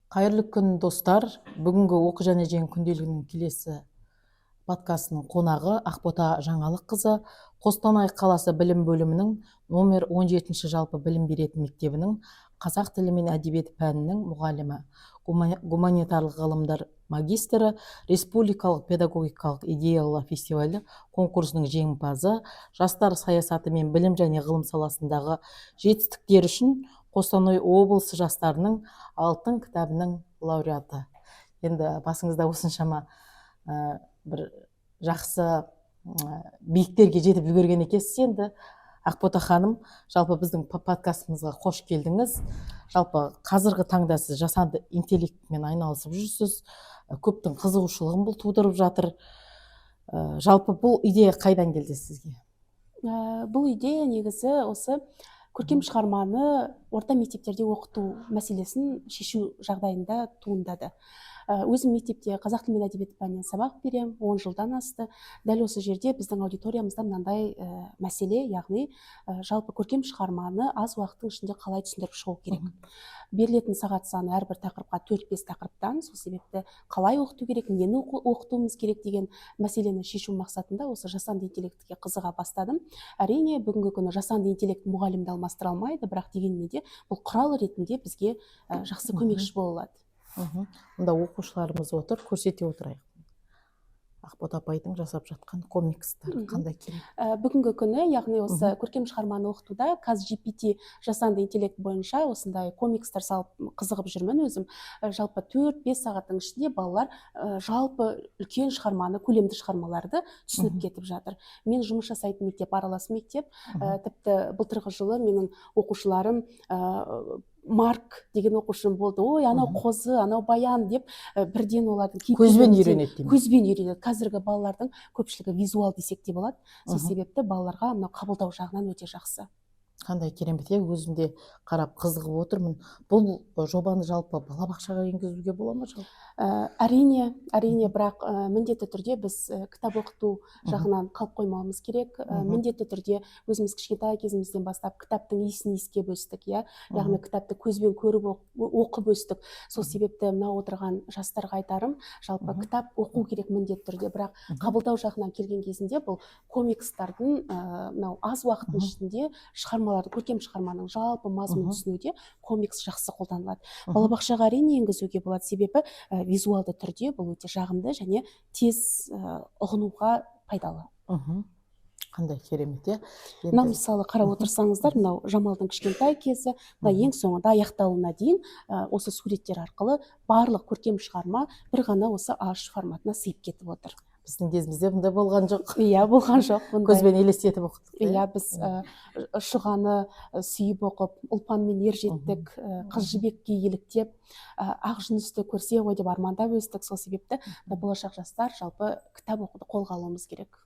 Қайырлы күн достар. Бүгінгі оқу және жеңіл күнделігінің келесі подкастының қонағы Ақбота Жаңалыққызы, Қостанай қаласы білім бөлімінің номер 17-ші жалпы білім беретін мектебінің қазақ тілі мен әдебиеті пәнінің мұғалімі, гуманитарлық ғылымдар магистрі, республикалық педагогикалық идеялар фестивалі конкурсының жеңімпазы, жастар саясаты мен білім және ғылым саласындағы жетістіктері үшін Қостанай облысы жастарының алтын кітабының лауреаты. Енді басыңызда осыншама бір жақсы биіктерге жетіп үлгерген екенсіз. Енді Ақбота ханым, жалпы біздің подкастымызға қош келдіңіз. Жалпы қазіргі таңда сіз жасанды интеллектпен айналысып жүрсіз. Көптің қызығушылығын бұл тудырып жатыр. Жалпы бұл идея қайдан келді сізге? Бұл идея негізі осы көркем шығарманы орта мектептерде оқыту мәселесін шешу жағдайында туындады. Өзім мектепте қазақ тілі мен әдебиеті пәнінен сабақ беремін, 10 жылдан асты. Дәл осы жерде біздің аудиториямызда мынандай мәселе, яғни жалпы көркем шығарманы аз уақыттың ішінде қалай түсіндіріп шығу керек. Берілетін сағат саны әрбір тақырыпқа 4-5 тақырыптан, сол себепті қалай оқыту керек, нені оқытуымыз керек деген мәселені шешу мақсатында осы жасанды интеллектке қызыға бастадым. Әрине, бүгінгі күні жасанды интеллект мұғалімді алмастыра алмайды, бірақ дегенмен де бұл құрал ретінде бізге жақсы көмекші бола алады. Мұнда оқушыларымыз отыр, көрсете отырайық. Ақбота апайдың жасап жатқан комикстары қандай керек? Бүгінгі күні, яғни осы көркем шығарманы оқытуда ChatGPT жасанды интеллект бойынша осындай комикстар салып қызығып жүрмін өзім. Жалпы 4-5 сағаттың ішінде балалар жалпы үлкен шығарманы, көлемді шығармаларды түсініп кетіп жатыр. Мен жұмыс жасайтын мектеп, аралас мектеп. Тіпті былтырғы жылы менің оқушыларым Марк деген оқушым болды. Ой, анау қозы, анау баян деп бірден олардың көзбен үйренеді. Көзбен үйренеді. Қазіргі балалардың көпшілігі визуал десек те болады. Сол себепті балаларға мынау қабылдау жағынан өте жақсы. Қандай керемет, өзімде қарап қызығып отырмын. Бұл жобаны жалпы балабақшаға енгізуге бола ма жалпы? Әрине, бірақ міндетті түрде біз кітап оқыту жағынан қалып қоймауымыз керек. Міндетті түрде өзіміз кішкентай кезімізден бастап кітаптың иісін иіскеп өстік, яғни кітапты көзбен көріп оқып өстік. Сол себепті мына отырған жастарға айтарым, жалпы кітап оқу керек міндетті түрде, бірақ қабылдау жағынан келген кезінде бұл комикстардың мынау аз уақыттың ішінде көркем шығарманың жалпы мазмұнын түсінуде комикс жақсы қолданылады. Балабақшаға әрине енгізуге болады, себебі визуалды түрде бұл өте жағымды және тез ұғынуға пайдалы. Қандай керемет, Мына мысалы қарап отырсаңыздар, мынау Жамалдың кішкентай кезі, ең соңында аяқталуына дейін осы суреттер арқылы барлық көркем шығарма бір ғана осы А3 форматына сыйып кетіп отыр. Біздің кезімізде бұндай болған жоқ. Болған жоқ. Көзбен елестетіп оқыдық. Біз Шұғаны сүйіп оқып, Ұлпанмен Ержеттік, Қыз жібекке еліктеп, Ақжүністі көрсе ғой деп армандап өстік. Сол себепті болашақ жастар жалпы кітап оқуды қолға алуымыз керек.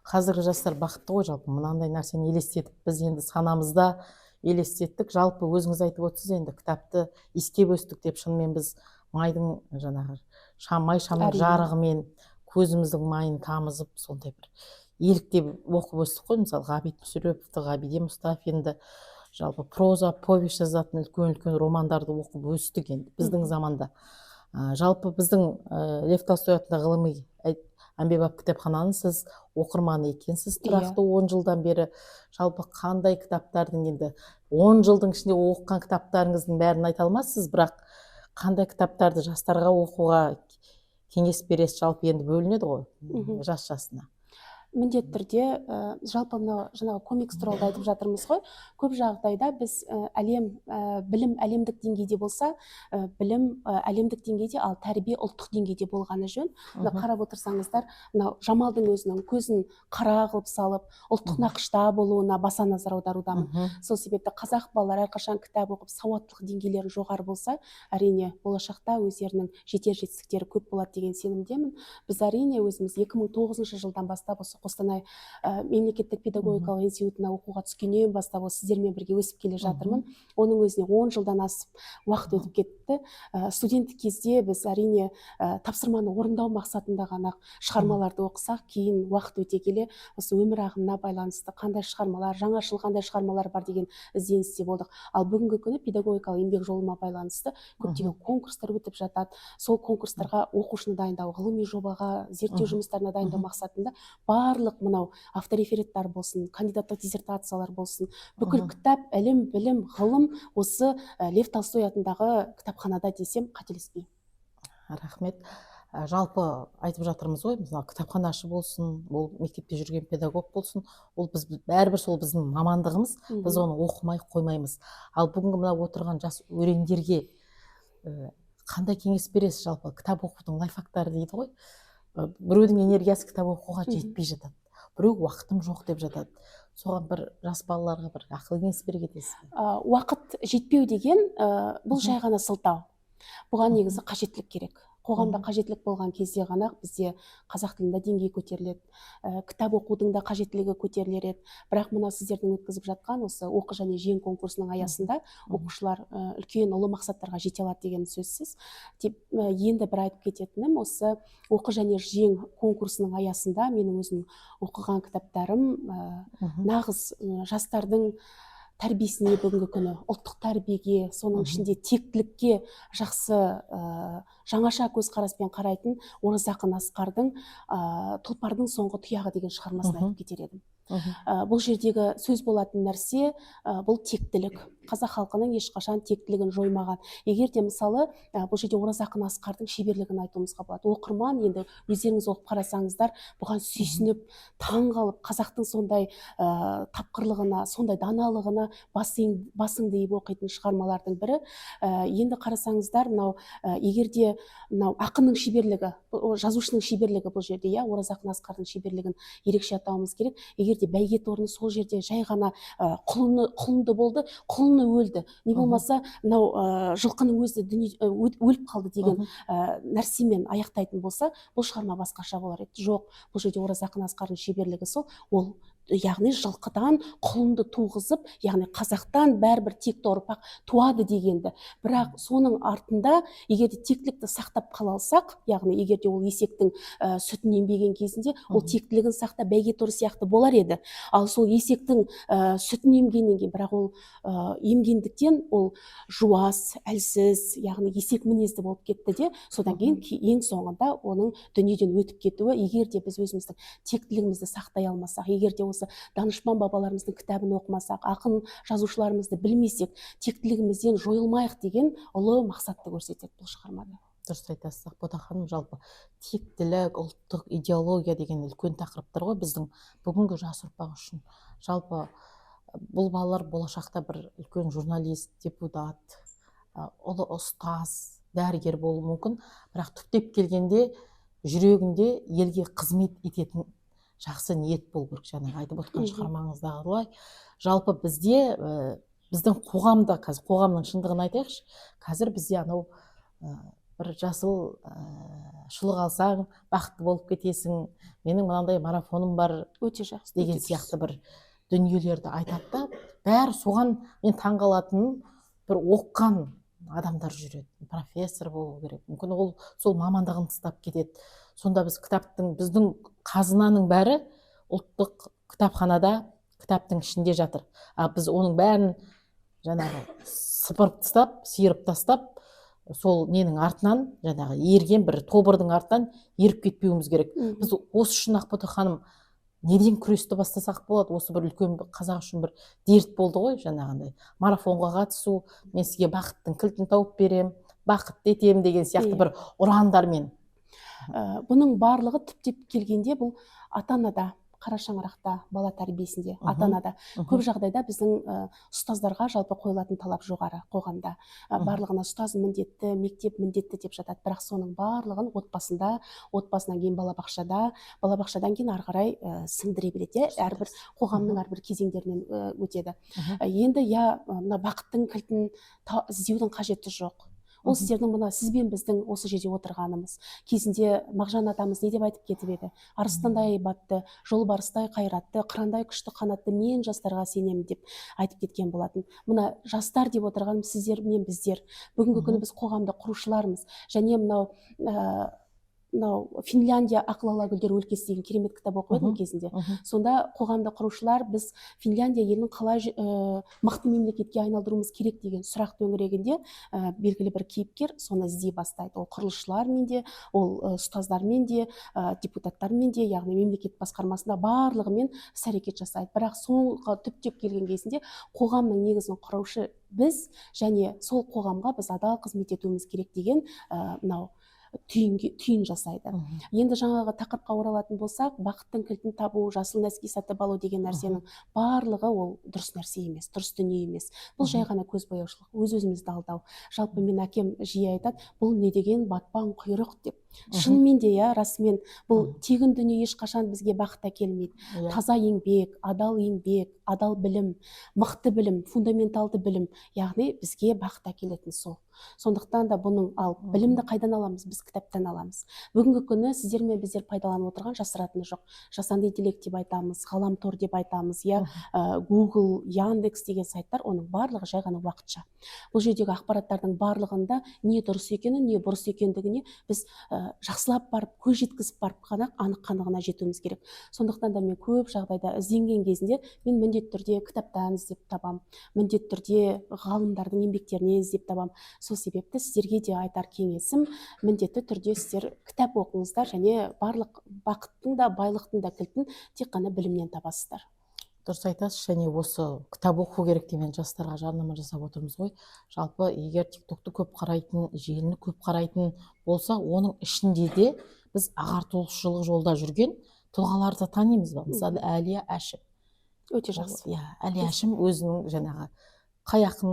Қазіргі жастар бақытты ғой, жалпы мынандай нәрсені елестетіп, біз енді санамызда елестеттік. Жалпы өзіңіз айтып отырсыз, енді кітапты иіскеп өстік деп, шынымен біз майдың жаңағы шамның жарығымен көзіміздің майын тамызып, сондай бір еліктеп оқып өстік қой. Мысалы Ғабит Мүсіреповті, Ғабиден Мұстафинді, жалпы проза, повесть жазатын үлкен романдарды оқып өстік енді біздің заманда. Жалпы біздің Лев Толстой атындағы ғылыми әмбебап кітапхананың сіз оқырманы екенсіз тұрақты 10 жылдан бері. Жалпы қандай кітаптардың, енді 10 жылдың ішінде оқыған кітаптарыңыздың бәрін айта алмассыз, бірақ қандай кітаптарды жастарға оқуға кеңес бересіз? Жалпы енді бөлінеді ғой жас-жасына. Міндетті түрде жалпы мынау жаңағы комикс туралы айтып жатырмыз ғой. Көп жағдайда біз білім әлемдік деңгейде болса, білім әлемдік деңгейде, ал тәрбие ұлттық деңгейде болғаны жөн. Қарап отырсаңыздар, мынау Жамалдың өзінің көзін қара қылып салып, ұлттық нақышта болуына баса назар аударудамын. Сол себепті қазақ балалары әрқашан кітап оқып, сауаттылық деңгейлері жоғары болса, әрине болашақта өздерінің жетер жетістіктері көп болады деген сенімдемін. Біз әрине өзіміз 2009 жылдан бастап осы Қостанай мемлекеттік педагогикалық институтына оқуға түскеннен бастап сіздермен бірге өсіп келе жатырмын. Оның өзіне 10 жылдан асып уақыт өтіп кетті. Студенттік кезде біз әрине тапсырманы орындау мақсатында ғана шығармаларды оқысақ, кейін уақыт өте келе осы өмір ағымына байланысты қандай шығармалар, жаңашыл қандай шығармалар бар деген ізденісте болдық. Ал бүгінгі күні педагогикалық еңбек жолыма байланысты көптеген конкурстар өтіп жатады. Сол конкурстарға оқушыны дайындау, ғылыми жобаға, зерттеу жұмыстарына дайындау мақсатында барлық мынау авторефераттар болсын, кандидаттық диссертациялар болсын, бүкіл кітап, ілім, білім, ғылым осы Лев Толстой атындағы кітапханада десем қателеспеймін. Рахмет. Жалпы айтып жатырмыз ғой, мысалы кітапханашы болсын, ол мектепте жүрген педагог болсын, ол біз бәрібір сол біздің мамандығымыз, біз оны оқымай қоймаймыз. Ал бүгінгі мына отырған жас өрендерге қандай кеңес бересіз? Жалпы кітап оқудың лайфхактары дейді ғой. Біреудің энергиясы кітап оқуға жетпей жатады, біреу уақытым жоқ деп жатады. Соған бір жас балаларға бір ақыл кеңес бере кетесіз. Уақыт жетпеу деген бұл жай ғана сылтау. Бұған негізі қажеттілік керек. Қоғамда қажеттілік болған кезде ғана бізде қазақ тілінде деңгей көтеріледі, кітап оқудың да қажеттілігі көтерілер еді. Бірақ мына сіздердің өткізіп жатқан осы оқы және жең конкурсының аясында оқушылар үлкен ұлы мақсаттарға жете алады деген сөзсіз. Енді бір айтып кететінім, осы оқы және жең конкурсының аясында менің өзім оқыған кітаптарым нағыз жастардың тәрбиесіне, бүгінгі күні ұлттық тәрбиеге, соның ішінде тектілікке жақсы жаңаша көзқараспен қарайтын Оразақын Асқардың Тұлпардың соңғы тұяғы деген шығармасын айтып кетер едім. Бұл жердегі сөз болатын нәрсе бұл тектілік. Қазақ халқының ешқашан тектілігін жоймаған. Егер де мысалы бұл жерде Оразақын Асқардың шеберлігін айтуымызға болады. Оқырман енді өздеріңіз оқып қарасаңыздар, бұған сүйсініп, таң қалып, қазақтың сондай тапқырлығына, сондай даналығына басыңды иіп оқитын шығармалардың бірі. Енді қарасаңыздар, мынау егер де мынау ақынның шеберлігі, жазушының шеберлігі бұл жерде, Оразақын Асқардың шеберлігін ерекше атауымыз керек. Егер де бәйге торыны сол жерде жай ғана құлынды болды, құлыны өлді, не болмаса мынау жылқының өзі өліп қалды деген нәрсемен аяқтайтын болса, бұл шығарма басқаша болар еді. Жоқ, бұл жерде Оразақын Асқардың шеберлігі сол, ол яғни жылқыдан құлынды туғызып, яғни қазақтан бәрібір текті ұрпақ туады дегенді. Бірақ соның артында егер де тектілікті сақтап қала алсақ, яғни егер де ол есектің сүтін ембеген кезінде ол тектілігін сақтап бәйге торы сияқты болар еді. Ал сол есектің сүтін емгеннен кейін, бірақ ол емгендіктен ол жуас, әлсіз, яғни есек мінезді болып кетті де, содан кейін ең соңында оның дүниеден өтіп кетуі, егер де біз өзіміздің тектілігімізді сақтай алмасақ, егер де осы данышпан бабаларымыздың кітабын оқымасақ, ақын жазушыларымызды білмесек, тектілігімізден жойылмайық деген ұлы мақсатты көрсетеді бұл шығармада. Дұрыс айтасыз, Ақбота ханым. Жалпы тектілік, ұлттық идеология деген үлкен тақырыптар ғой біздің бүгінгі жас ұрпақ үшін. Жалпы бұл балалар болашақта бір үлкен журналист, депутат, ұлы ұстаз, дәрігер болуы мүмкін, бірақ түптеп келгенде жүрегінде елге қызмет ететін жақсы ниет болу керек. Жаңағы айтып отқан шығармаңыздағылай. Жалпы бізде біздің қоғамда, қазір қоғамның шындығын айтайықшы, қазір бізде анау бір жасыл шұлық алсаң бақытты болып кетесің, менің мынандай марафоным бар, өте жақсы деген сияқты бір дүниелерді айтады да, бәрі соған мен таңғалатыным, бір оқыған адамдар жүреді, профессор болу керек, мүмкін ол сол мамандығын тастап кетеді. Сонда біз біздің қазынаның бәрі ұлттық кітапханада, кітаптың ішінде жатыр. Біз оның бәрін жаңағы сыпырып тастап, сиырып тастап, сол ненің артынан, жаңағы ерген бір тобырдың артынан еріп кетпеуіміз керек. Біз осы үшін, Ақбота ханым, неден күресті бастасақ болады? Осы бір үлкен қазақ үшін бір дерт болды ғой, жаңағындай марафонға қатысу, мен сізге бақыттың кілтін тауып берем, бақытты етем деген сияқты бір ұрандармен. Бұның барлығы түптеп келгенде бұл ата-анада, қара шаңырақта, бала тәрбиесінде, ата-анада. Көп жағдайда біздің ұстаздарға жалпы қойылатын талап жоғары қоғамда. Барлығына ұстаз міндетті, мектеп міндетті деп жатады. Бірақ соның барлығын отбасында, отбасынан кейін балабақшада, балабақшадан кейін ары қарай сіңдіре береді. Әрбір қоғамның әрбір кезеңдерінен өтеді. Енді мына бақыттың кілтін іздеудің қажеті жоқ. ол сіздердің мына сізбен біздің осы жерде отырғанымыз. Кезінде Мағжан атамыз не деп айтып кетіп еді? Арыстандай айбатты, жолбарыстай қайратты, қырандай күшті қанатты мен жастарға сенемін деп айтып кеткен болатын. Мына жастар деп отырғаным сіздер мен біздер. Бүгінгі күні біз қоғамды құрушылармыз. Және мынау Финляндия ақыл гүлдер өлкесі деген керемет кітап оқып едім кезінде. Сонда қоғамды құрушылар біз Финляндия елін қалай мықты мемлекетке айналдыруымыз керек деген сұрақ төңірегінде белгілі бір кейіпкер соны іздей бастайды. Ол құрылысшылармен де, ол ұстаздармен де, депутаттармен де, яғни мемлекет басқармасында барлығымен іс-әрекет жасайды. Бірақ соңғы түптеп келген кезінде қоғамның негізін құрушы біз, және сол қоғамға біз адал қызмет етуіміз керек деген мынау түйін жасайды. Енді жаңағы тақырыпқа оралатын болсақ, бақыттың кілтін табу, жасыл нәски сатып алу деген нәрсенің барлығы ол дұрыс нәрсе емес, дұрыс дүние емес. Бұл жай ғана көзбояушылық, өз-өзімізді алдау. Жалпы мен әкем жиі айтады, бұл не деген батпан құйрық деп. Шынымен де, расымен бұл тегін дүние ешқашан бізге бақыт әкелмейді. Таза еңбек, адал білім, мықты білім, фундаменталды білім, яғни бізге бақыт әкелетін сол. Сондықтан да бұның білімді қайдан аламыз? Біз кітаптан аламыз. Бүгінгі күні сіздер мен біздер пайдаланып отырған жасыратыны жоқ. Жасанды интеллект деп айтамыз, ғаламтор деп айтамыз, Google, Яндекс деген сайттар, оның барлығы жай ғана уақытша. Бұл жердегі ақпараттардың барлығында не дұрыс екені, не бұрыс екендігіне біз жақсылап барып, көз жеткізіп барып қана анық-қанығына жетуіміз керек. Сондықтан да мен көп жағдайда ізденген кезінде мен міндетті түрде кітаптан іздеп табам, міндетті түрде ғалымдардың еңбектерінен іздеп табам. Сол себепті сіздерге де айтар кеңесім, міндетті түрде сіздер кітап оқыңыздар, және барлық бақыттың да байлықтың да кілтін тек қана білімнен табасыздар. Дұрыс айтасыз, және осы кітап оқу керек деген жастарға жарнама жасап отырмыз ғой. Жалпы егер тиктокты көп қарайтын, желіні көп қарайтын болса, оның ішінде де біз ағартушылық жолда жүрген тұлғаларды танимыз ба? Мысалы, Әлия Әшім. Өте жақсы. Әлия Әшім өзінің жаңағы қай ақын,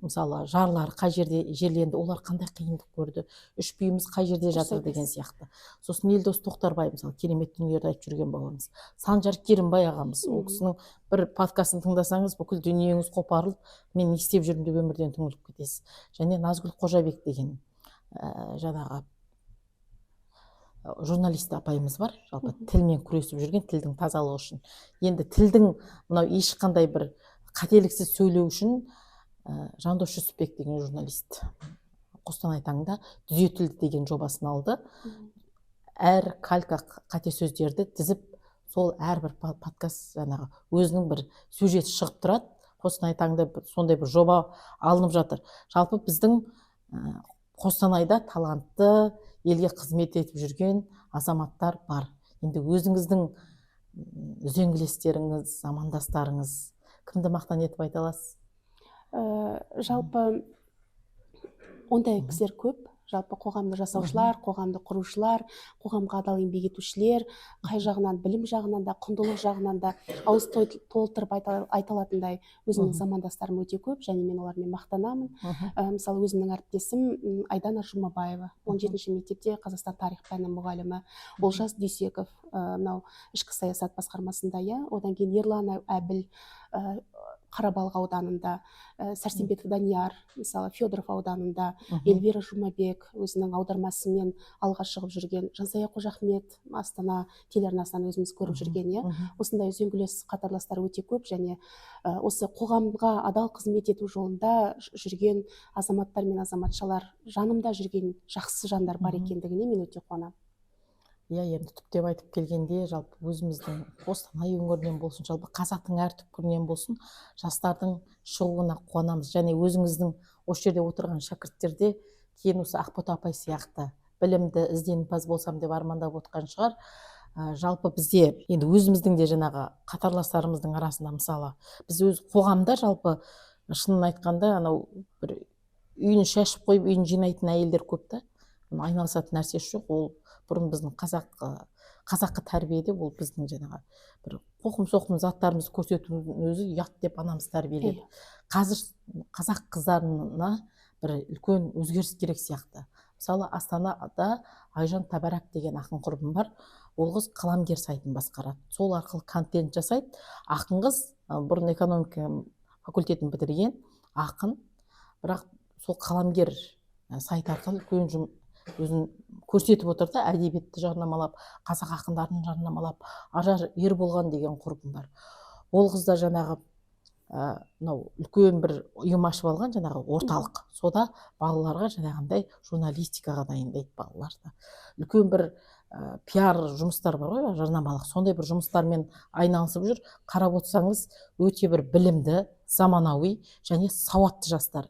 мысалы, жарлары қай жерде жерленді, олар қандай қиындық көрді, үш биіміз қай жерде жатыр деген сияқты. Сосын Елдос Тоқтарбай, мысалы, керемет дүниелерді айтып жүрген бауырымыз. Санжар Керімбай ағамыз, ол кісінің бір подкастын тыңдасаңыз, бүкіл дүниеңіз қопарылып, мен не істеп жүрмін деп өмірден түңіліп кетесіз. Және Назгүл Қожабек деген жаңағы журналист апайымыз бар, жалпы тілмен күресіп жүрген, тілдің тазалығы үшін. Енді тілдің мынау ешқандай бір қателіксіз сөйлеу үшін Жандос Жүсіпбек деген журналист Қостанай таңда түзетілді деген жобасын алды. Әр калька қате сөздерді тізіп, сол әрбір подкаст жаңағы өзінің бір сюжеті шығып тұрады. Қостанай таңда сондай бір жоба алынып жатыр. Жалпы біздің Қостанайда талантты, елге қызмет етіп жүрген азаматтар бар. Енді өзіңіздің үзеңгілестеріңіз, замандастарыңыз кімді мақтан етіп айта аласыз? Жалпы ондай кісілер көп. Жалпы қоғамды жасаушылар, қоғамды құрушылар, қоғамға адал еңбек етушілер, қай жағынан, білім жағынан да, құндылық жағынан да ауыз толтырып айта алатындай өзімнің замандастарым өте көп, және мен олармен мақтанамын. Мысалы, өзімнің әріптесім Айдана Жұмабаева, 17-ші мектепте Қазақстан тарих пәні мұғалімі, Олжас Дүйсеков, мынау ішкі саясат басқармасында, одан кейін Ерлан Әбіл, Қарабалық ауданында, Сәрсенбеков Данияр, мысалы, Федоров ауданында, Эльвира Жұмабек өзінің аудармасымен алға шығып жүрген, Жансая Қожахмет Астана телеарнасынан өзіміз көріп жүрген, осындай үзеңгілес қатарластар өте көп, және осы қоғамға адал қызмет ету жолында жүрген азаматтар мен азаматшалар, жанымда жүрген жақсы жандар бар екендігіне мен өте қуанамын. Енді түптеп айтып келгенде, жалпы өзіміздің Қостанай өңірінен болсын, жалпы қазақтың әр түкпірінен болсын, жастардың шығуына қуанамыз. Және өзіңіздің осы жерде отырған шәкірттерде кейін осы Ақбота апай сияқты білімді ізденімпаз болсам деп армандап отырған шығар. Жалпы бізде енді өзіміздің де жаңағы қатарластарымыздың арасында, мысалы, біз өз қоғамда жалпы шынын айтқанда анау бір үйін шашып қойып үйін жинайтын әйелдер көп та. Айналысатын нәрсесі жоқ. Ол бұрын біздің қазақы тәрбиеде ол біздің жаңағы бір қоқым-соқым заттарымызды көрсетудің өзі ұят деп анамыз тәрбиеледі. Қазір қазақ қыздарына бір үлкен өзгеріс керек сияқты. Мысалы, Астанада Айжан Табарак деген ақын құрбым бар. Ол қыз қаламгер сайтын басқарады. Сол арқылы контент жасайды. Ақын қыз бұрын экономика факультетін бітірген ақын, бірақ сол қаламгер сайт арқылы үлкен өзін көрсетіп отыр да, әдебиетті жарнамалап, қазақ ақындарын жарнамалап, Ажар Ерболған деген құрбым бар. Ол қыз да жаңағы мынау үлкен бір ұйым ашып алған, жаңағы орталық. Сода балаларға жаңағындай журналистикаға дайындайды балаларды. Үлкен бір пиар жұмыстар бар ғой, жарнамалық. Сондай бір жұмыстармен айналысып жүр. Қарап отырсаңыз, өте бір білімді, заманауи және сауатты жастар.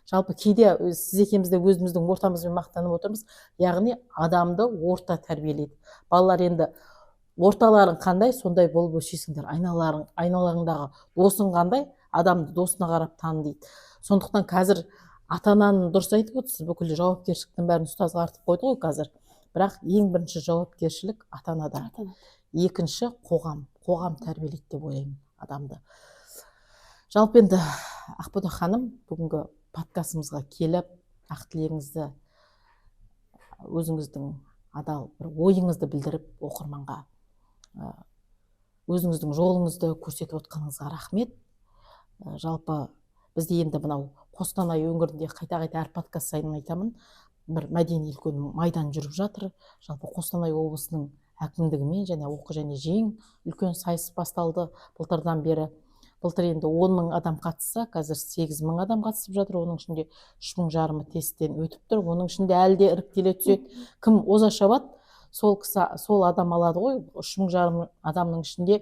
Жалпы кейде сіз екеуміз де өзіміздің ортамызбен мақтанып отырмыз. Яғни адамды орта тәрбиелейді. Балалар енді орталарың қандай, сондай болып өсесіңдер. Айналарыңдағы досың қандай, адамды досына қарап таны дейді. Сондықтан қазір ата-ананың дұрыс айтып отырсыз, бүкіл жауапкершіліктің бәрін ұстазға артып қойды ғой қазір. Бірақ ең бірінші жауапкершілік ата-анада. Екінші қоғам тәрбиелейді деп ойлаймын адамды. Жалпы енді Ақбота ханым, бүгінгі подкастымызға келіп, ақ тілегіңізді, өзіңіздің адал бір ойыңызды білдіріп, оқырманға өзіңіздің жолыңызды көрсетіп отқаныңызға рахмет. Жалпы бізде енді мынау Қостанай өңірінде қайта-қайта әр подкаст сайын айтамын, бір мәдени үлкен майдан жүріп жатыр. Жалпы Қостанай облысының әкімдігімен және оқу және жең үлкен сайыс басталды былтырдан бері. Былтыр енді 10 мың адам қатысса, қазір 8 мың адам қатысып жатыр. Оның ішінде 3,5 мың тесттен өтіп тұр. Оның ішінде әлі де іріктеле түседі. Кім оза шабады, сол адам алады ғой. 3,5 мың адамның ішінде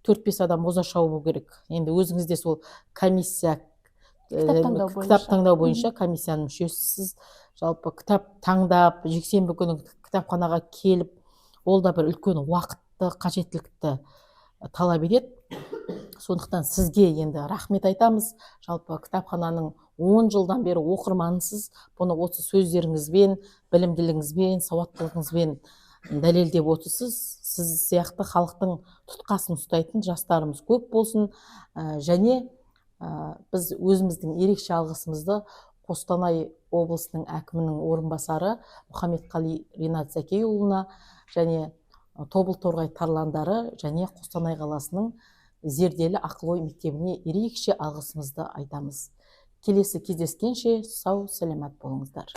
4-5 адам оза шауы керек. Енді өзіңізде сол комиссия, кітап таңдау бойынша комиссияның мүшесісіз. Жалпы кітап таңдап, жексенбі күні кітапханаға келіп, ол да бір үлкен уақытты, қажеттілікті талап етеді. Сондықтан сізге енді рахмет айтамыз. Жалпы кітапхананың 10 жылдан бері оқырманысыз. Бұны осы сөздеріңізбен, білімділігіңізбен, сауаттылығыңызбен дәлелдеп отырсыз. Сіз сияқты халықтың тұтқасын ұстайтын жастарымыз көп болсын. Және біз өзіміздің ерекше алғысымызды Қостанай облысының әкімінің орынбасары Мұхамедқали Ринат Зәкейұлына және Тобыл Торғай тарландары және Қостанай қаласының зерделі ақыл ой мектебіне ерекше алғысымызды айтамыз. Келесі кездескенше сау, сәлемет болыңыздар.